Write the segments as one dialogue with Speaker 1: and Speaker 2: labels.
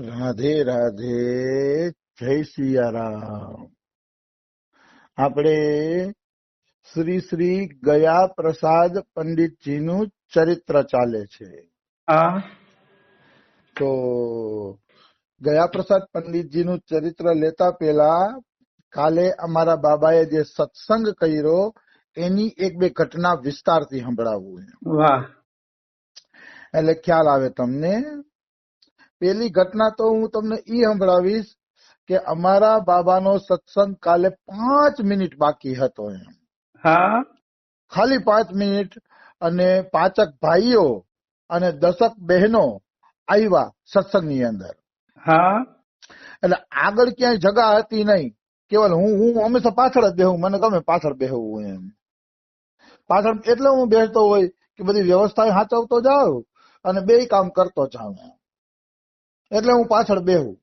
Speaker 1: રાધે રાધે, જય સિયારામ. આપણે શ્રી શ્રી ગયા પ્રસાદ પંડિતજીનું ચરિત્ર ચાલે છે. તો ગયા પ્રસાદ પંડિતજીનું ચરિત્ર લેતા પહેલા કાલે અમારા બાબાએ જે સત્સંગ કર્યો એની એક બે ઘટના વિસ્તારથી સંભળાવવું.
Speaker 2: વાહ.
Speaker 1: એટલે ખ્યાલ આવે તમને. પેલી ઘટના તો હું તમને ઈ સંભળાવીશ કે અમારા બાબાનો સત્સંગ કાલે 5 મિનિટ બાકી હતો એમ.
Speaker 2: હા.
Speaker 1: ખાલી 5 મિનિટ, અને 5 ભાઈઓ અને 10 બહેનો આવ્યા સત્સંગની અંદર.
Speaker 2: હા.
Speaker 1: એટલે આગળ ક્યાંય જગા હતી નહીં. કેવલ હું હંમેશા પાછળ જ બેહું, મને ગમે પાછળ બેહવું એમ. પાછળ એટલે હું બેસતો હોય કે બધી વ્યવસ્થા સાચવતો જાઉં અને બે કામ કરતો જાઉં, એટલે હું પાછળ બેહું.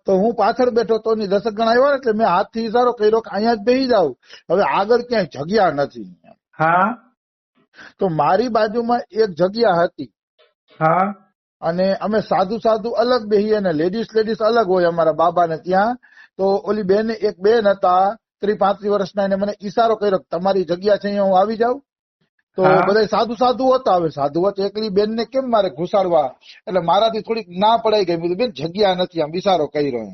Speaker 1: તો હું પાછળ બેઠો તો 10 જણા આવ્યા એટલે મેં હાથથી ઈશારો કર્યો કે અહીંયા જ બેસી જાવ, હવે આગળ ક્યાંય જગ્યા નથી.
Speaker 2: હા.
Speaker 1: તો મારી બાજુમાં એક જગ્યા હતી.
Speaker 2: હા.
Speaker 1: અને અમે સાધુ અલગ બેહીએ અને લેડીઝ અલગ હોય અમારા બાબાને ત્યાં. તો ઓલી બેન, એક બેન હતા 30-35 વર્ષના, એને મને ઈશારો કર્યો કે તમારી જગ્યા છે, અહીંયા હું આવી જાઉં. તો બધા સાધુ હતા. હવે સાધુ વચ્ચે એકલી બેન ને કેમ મારે ઘુસાડવા, એટલે મારાથી થોડીક ના પડાઈ ગઈ. બેન જગ્યા નથી, આમ ઈશારો કર્યો.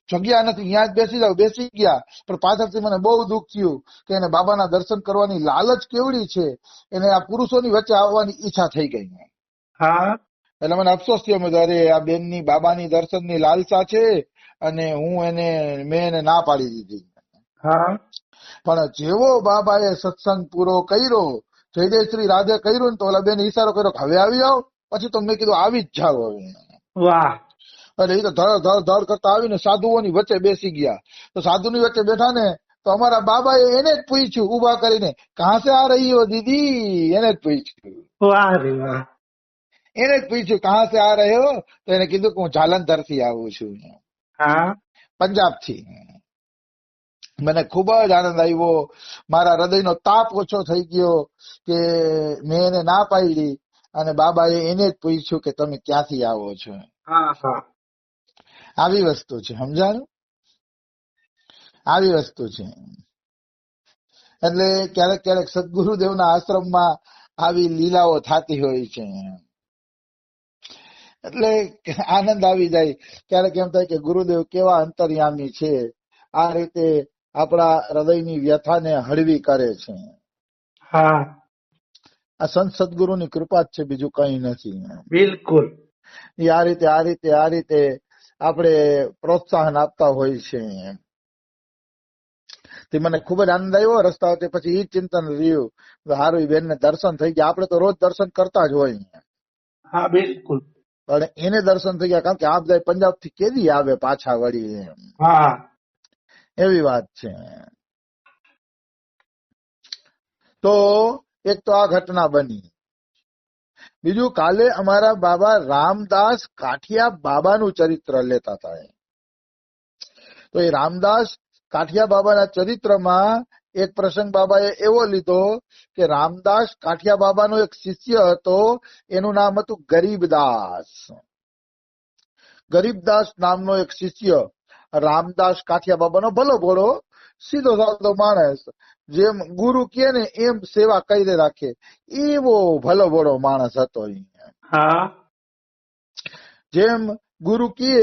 Speaker 1: જગ્યા નથી, અહીંયા જ બેસી જાવ. બેસી ગયા, પણ પાછળથી મને બહુ દુઃખ થયું કે એને બાબાના દર્શન કરવાની લાલચ કેવડી છે, એને આ પુરુષોની વચ્ચે આવવાની ઈચ્છા થઈ ગઈ. એટલે મને અફસોસ થયો. અરે આ બેનની બાબાની દર્શનની લાલસા છે અને મેં એને ના પાડી દીધી. પણ જેવો બાબાએ સત્સંગ પૂરો કર્યો, જય જય શ્રી રાધે કર્યું ને, તો ઓલા બેન ઈશારો કર્યો કે હવે આવી જાઓ. પછી તો મેં કીધું આવી જ જાવ હવે.
Speaker 2: વાહ.
Speaker 1: એટલે એ તો ધડ કરતા આવીને સાધુઓની વચ્ચે બેસી ગયા. તો સાધુની વચ્ચે બેઠા ને, તો અમારા બાબાએ એને જ પૂછ્યું ઉભા કરીને, કહા સે આ રહી હો દીદી? એને જ પૂછ્યું.
Speaker 2: વાહ રે વાહ.
Speaker 1: એને જ પૂછ્યું કહા સે આ રહે હો? તો એને કીધું કે હું જાલંધર થી આવું છું, પંજાબ થી. મને ખુબ જ આનંદ આવ્યો. મારા હૃદયનો તાપ ઓછો થઈ ગયો કે મેં એને ના પાડી અને બાબાએ એને જ પૂછ્યું કે તમે ક્યાંથી આવો છો. આવી વસ્તુ છે, સમજાણું? આવી વસ્તુ છે. એટલે ક્યારેક સદગુરુદેવના આશ્રમમાં આવી લીલાઓ થતી હોય છે. એટલે આનંદ આવી જાય. ક્યારેક એમ થાય કે ગુરુદેવ કેવા અંતર્યામી છે, આ રીતે આપણા હૃદયની વ્યથાને હળવી કરે છે. આ સંત સદગુરુની કૃપા જ છે, બીજું કઈ નથી.
Speaker 2: બિલકુલ.
Speaker 1: આ રીતે આપણે પ્રોત્સાહન આપતા હોય છે. તે મને ખુબ જ આનંદ આવ્યો. રસ્તા વચ્ચે પછી એ ચિંતન રહ્યું, હારું બેન ને દર્શન થઈ ગયા. આપણે તો રોજ દર્શન કરતા જ હોય.
Speaker 2: હા બિલકુલ.
Speaker 1: પણ એને દર્શન થઈ ગયા, કારણ કે આ બધા પંજાબ થી કેદી આવે પાછા વળી. એવી વાત છે. તો એક તો આ ઘટના બની. બીજું, કાલે અમારા બાબા રામદાસ કાઠિયા બાબાનું ચરિત્ર લેતા હતા. તો એ રામદાસ કાઠિયા બાબાના ચરિત્રમાં એક પ્રસંગ બાબાએ એવો લીધો કે રામદાસ કાઠિયા બાબાનો એક શિષ્ય હતો, એનું નામ હતું ગરીબદાસ. ગરીબદાસ નામનો એક શિષ્ય રામદાસ કાઠિયા બાબાનો ભલો ભોળો સીધો સાધો માણસ, જેમ ગુરુ કહે ને એમ સેવા કરી રાખે, એવો ભલો ભોળો માણસ હતો. જેમ ગુરુ કહે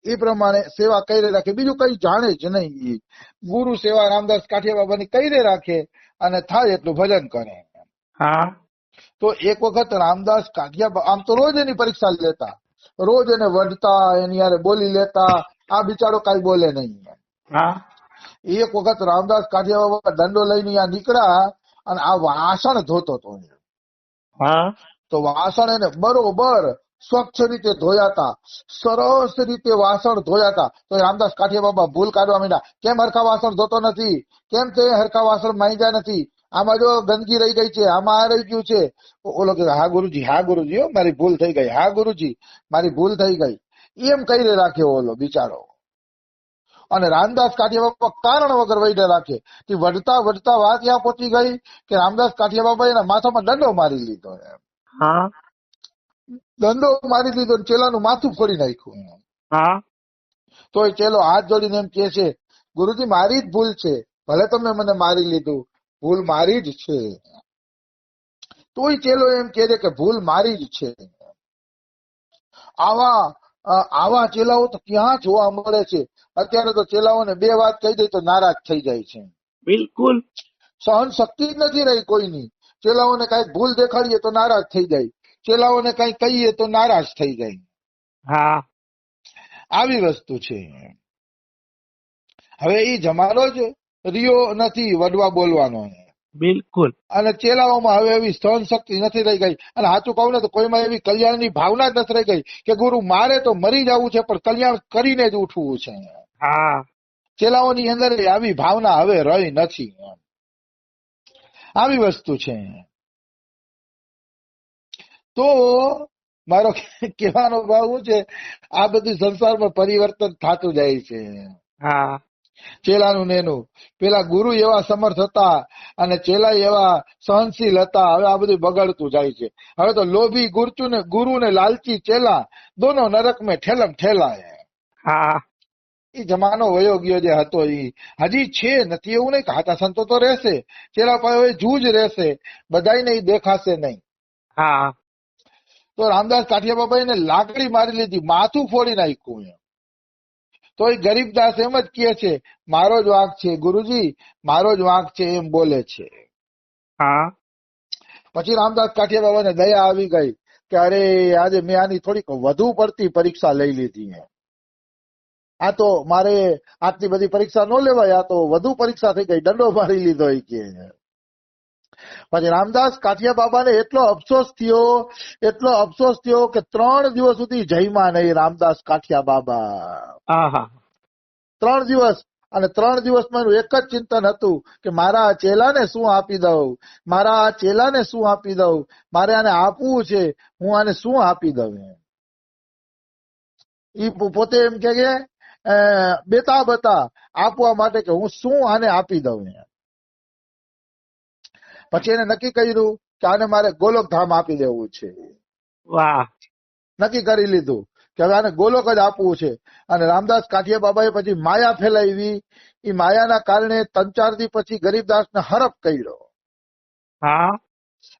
Speaker 1: એ પ્રમાણે સેવા કરી રાખે, બીજું કઈ જાણે જ નહીં. ગુરુ સેવા રામદાસ કાઠિયા બાબાની કરી રાખે અને થાય એટલું ભજન કરે. તો એક વખત રામદાસ કાઠિયા, આમ તો રોજ એની પરીક્ષા લેતા, રોજ એને વઢતા, એની યારે બોલી લેતા. આ બિચારો કઈ બોલે નહીં. એક વખત રામદાસ કાઠિયા બાબા દંડો લઈને ત્યાં નીકળ્યા અને આ વાસણ ધોતો હતો. તો વાસણ એને બરોબર સ્વચ્છ રીતે ધોયાતા, સરસ રીતે વાસણ ધોયાતા. તો રામદાસ કાઠિયા બાબા ભૂલ કાઢવા માંડ્યા, કેમ હરખા વાસણ ધોતો નથી? કેમ તે હરખા વાસણ માંજ્યા નથી? આમાં જો ગંદકી રહી ગઈ છે, આમાં આ રહી ગયું છે. ઓલો કે હા ગુરુજી, મારી ભૂલ થઈ ગઈ, હા ગુરુજી મારી ભૂલ થઈ ગઈ, એમ કહી રાખ્યો ઓલો બિચારો. અને રામદાસ કાઠિયા બાબા કારણ વગર વૈડે રાખે. તે વઢતા વાત ત્યાં પહોંચી ગઈ કે રામદાસ કાઠિયા બાબા એના માથામાં દંડો મારી લીધો. દંડો મારી દીધો ને ચેલાનું માથું ફોડી નાખ્યું.
Speaker 2: હા
Speaker 1: તો એ ચેલો હાથ જોડીને એમ કે છે, ગુરુજી મારી જ ભૂલ છે, ભલે તમે મને મારી લીધું, ભૂલ મારી જ છે. તોય ચેલો એમ કે છે કે ભૂલ મારી જ છે. આવા ચેલાઓ તો ક્યાં જોવા મળે છે. અત્યારે તો ચેલાઓને બે વાત કહી દે તો નારાજ થઈ જાય છે.
Speaker 2: બિલકુલ.
Speaker 1: સહન શક્તિ જ નથી રહી કોઈની. ચેલાઓને કઈક ભૂલ દેખાડીએ તો નારાજ થઈ જાય, ચેલાઓને કઈ કહીએ તો નારાજ થઈ જાય.
Speaker 2: હા
Speaker 1: આવી વસ્તુ છે. હવે એ જમાનો જ રહ્યો નથી વડવા બોલવાનો.
Speaker 2: બિલકુલ.
Speaker 1: અને ચેલાઓમાં હવે એવી સહન શક્તિ નથી રહી ગઈ. અને સાચું કહું ને તો કોઈમાં એવી કલ્યાણની ભાવના જ નથી રહી ગઈ કે ગુરુ મારે તો મરી જવું છે પણ કલ્યાણ કરીને જ ઉઠવું છે.
Speaker 2: હા
Speaker 1: ચેલાઓની અંદર આવી ભાવના હવે રહી નથી. આવી વસ્તુ છે. તો મારો કહેવાનો ભાવ શું છે, આ બધું સંસારમાં પરિવર્તન થતું જાય છે.
Speaker 2: હા
Speaker 1: ચેલાનું ને એનું, પેલા ગુરુ એવા સમર્થ હતા અને ચેલા એવા સહનશીલ હતા. હવે આ બધું બગડતું જાય છે. હવે તો લોભી ગુરુ ને લાલચી ચેલા દોનો નરક મેં ઠેલમ ઠેલા.
Speaker 2: હા
Speaker 1: એ જમાનો વયો ગયો જે હતો એ હજી છે. નથી એવું નહીં કે હાથા સંતો તો રહેશે, ચેલા પાસે જૂજ રહેશે, બધાને એ દેખાશે નહીં.
Speaker 2: હા
Speaker 1: તો રામદાસ કાઠિયા બાબા એને લાકડી મારી લીધી, માથું ફોડી નાખ્યું. તો એ ગરીબદાસ એમ જ કહે છે, મારો જ વાંક છે ગુરુજી, મારો જ વાંક છે એમ બોલે છે.
Speaker 2: હા
Speaker 1: પછી રામદાસ કાઠિયા બાબાને દયા આવી ગઈ કે અરે આજે મેં આની થોડીક વધુ પડતી પરીક્ષા લઈ લીધી. આ તો મારે આટલી બધી પરીક્ષા ન લેવાય, આ તો વધુ પરીક્ષા થઈ ગઈ, દંડો મારી લીધો એ કે. પછી રામદાસ કાઠિયા બાબાને એટલો અફસોસ થયો કે 3 દિવસ સુધી જમ્યા નહીં રામદાસ કાઠિયા બાબા. 3 દિવસ. અને 3 દિવસમાં એનું એક જ ચિંતન હતું કે મારા ચેલાને શું આપી દઉં, મારા ચેલાને શું આપી દઉં, મારે આને આપવું છે, હું આને શું આપી દઉં. એ પોતે એમ કે બેતાબ હતા આપવા માટે કે હું શું આને આપી દઉં. પછી એને નક્કી કર્યું કે આને મારે ગોલોકધામ આપી દેવું છે.
Speaker 2: વાહ.
Speaker 1: નક્કી કરી લીધું કે હવે આને ગોલોક જ આપવું છે. અને રામદાસ કાઠિયા બાબાએ પછી માયા ફેલાવી. એ માયાના કારણે 3-4 દી પછી ગરીબદાસને હરપ કર્યો.
Speaker 2: હા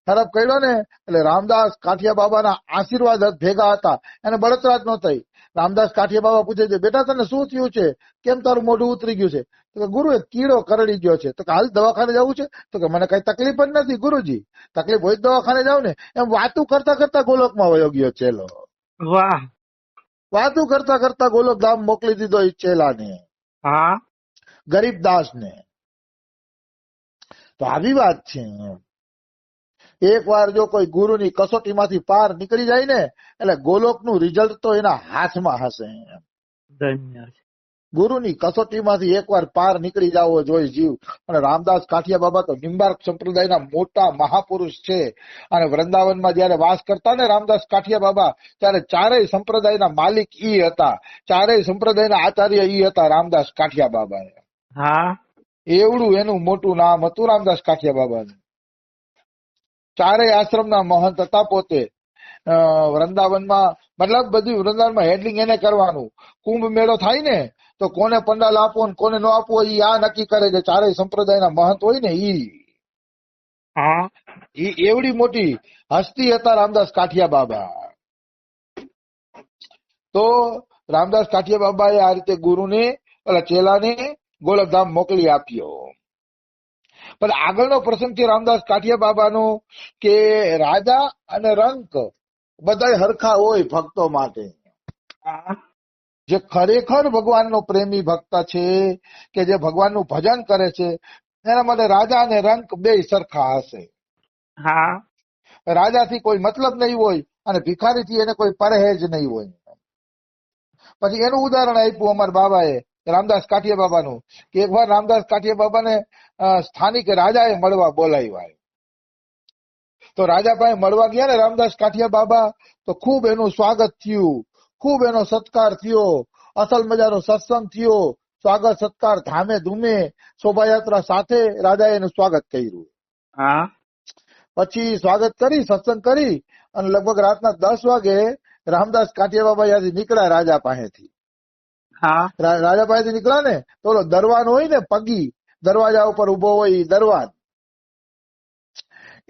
Speaker 1: હરપ કર્યો ને એટલે રામદાસ કાઠિયા બાબાના આશીર્વાદ ભેગા હતા, એને બળતરા જ ન થઈ. રામદાસ કાઠિયા બાબા પૂછે છે, બેટા તને શું થયું છે, કેમ તારું મોઢું ઉતરી ગયું છે? તો કે ગુરુ એક કીડો કરડી ગયો છે. તો કે હાલ દવાખાને જવું છે? તો કે મને કઈ તકલીફ જ નથી ગુરુજી, તકલીફ હોય દવાખાને જાવ ને. એમ વાતું કરતા કરતા ગોલોકમાં વયો ગયો ચેલો.
Speaker 2: વાહ.
Speaker 1: વાતું કરતા કરતા ગોલોક ધામ મોકલી દીધો એ ચેલાને,
Speaker 2: હા
Speaker 1: ગરીબદાસને. તો આવી વાત છે. એક વાર જો કોઈ ગુરુની કસોટીમાંથી પાર નીકળી જાય ને એટલે ગોલોકનું રિઝલ્ટ તો એના હાથમાં હશે. ગુરુની કસોટીમાંથી એકવાર પાર નીકળી જવો જોઈએ જીવ. અને રામદાસ કાઠિયા બાબા તો નિંબાર્ક સંપ્રદાયના મોટા મહાપુરુષ છે. અને વૃંદાવનમાં જયારે વાસ કરતા ને રામદાસ કાઠિયા બાબા, ત્યારે ચારેય સંપ્રદાયના માલિક ઈ હતા, ચારેય સંપ્રદાયના આચાર્ય ઈ હતા રામદાસ કાઠિયા બાબા.
Speaker 2: હા
Speaker 1: એવડું એનું મોટું નામ હતું રામદાસ કાઠિયા બાબાનું. ચારેય આશ્રમના મહંત હતા પોતે. વૃંદાવનમાં મતલબ બધું વૃંદાવનમાં હેડલિંગ એને કરવાનું. કુંભ મેળો થાય ને તો કોને પંડાલ આપવો ને કોને ન આપવો એ આ નક્કી કરે છે. ચારેય સંપ્રદાયના મહંત હોય ને ઈ એવડી મોટી હસ્તી હતા રામદાસ કાઠિયા બાબા. તો રામદાસ કાઠિયા બાબાએ આ રીતે ગુરુને ચેલાને ગોલકધામ મોકલી આપ્યો. પણ આગળનો પ્રસંગ છે રામદાસ કાઠિયા બાબાનો કે રાજા અને રંક બધા હરખા હોય ભક્તો માટે. જે ખરેખર ભગવાનનો પ્રેમી ભક્ત છે કે જે ભગવાનનું ભજન કરે છે એના માટે રાજા અને રંક બે સરખા હશે.
Speaker 2: હા
Speaker 1: રાજાથી કોઈ મતલબ નહીં હોય અને ભિખારીથી એને કોઈ પરહેજ નહીં હોય. પછી એનું ઉદાહરણ આપ્યું અમારા બાબાએ રામદાસ કાઠિયા બાબાનું કે એકવાર રામદાસ કાઠિયા બાબાને સ્થાનિક રાજાએ મળવા બોલાવ્યા. તો રાજા પાસે મળવા ગયા ને રામદાસ કાઠિયા બાબા, તો ખૂબ એનું સ્વાગત થયું, ખૂબ એનો સત્કાર થયો, અસલ મજાનો સત્સંગ થયો, સ્વાગત સત્કાર ધામે ધૂમે શોભાયાત્રા સાથે રાજાએ એનું સ્વાગત કર્યું. પછી સ્વાગત કરી, સત્સંગ કરી અને લગભગ રાતના 10 વાગે રામદાસ કાઠિયા બાબા ત્યાંથી નીકળ્યા રાજા પાસેથી.
Speaker 2: હા
Speaker 1: રાજા પાસેથી નીકળ્યા ને તો ઓલો દરવાન હોય ને પગી, દરવાજા ઉપર ઉભો હોય ઈ દરવાન.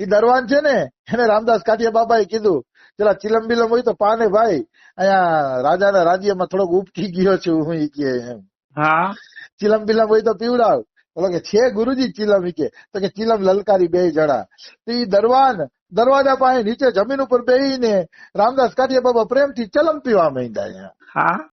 Speaker 1: ઈ દરવાન છે ને એને રામદાસ કાઠિયા બાબાએ કીધું, પેલા ચિલમ બિલમ હોય તો પાને ભાઈ, અહીંયા રાજાના રાજ્યમાં થોડોક ઉપકી ગયો છું હું, ઈ કે એમ.
Speaker 2: હા
Speaker 1: ચિલમ બિલમ હોય તો પીવડાવ. બોલો કે છે ગુરુજી ચિલમ, ઈ કે. તો કે ચિલમ લલકારી બે જણા. તો ઈ દરવાન દરવાજા પાસે નીચે જમીન ઉપર બેહીને રામદાસ કાઠિયા બાબા પ્રેમથી ચલમ પીવા માંડ્યા.
Speaker 2: હા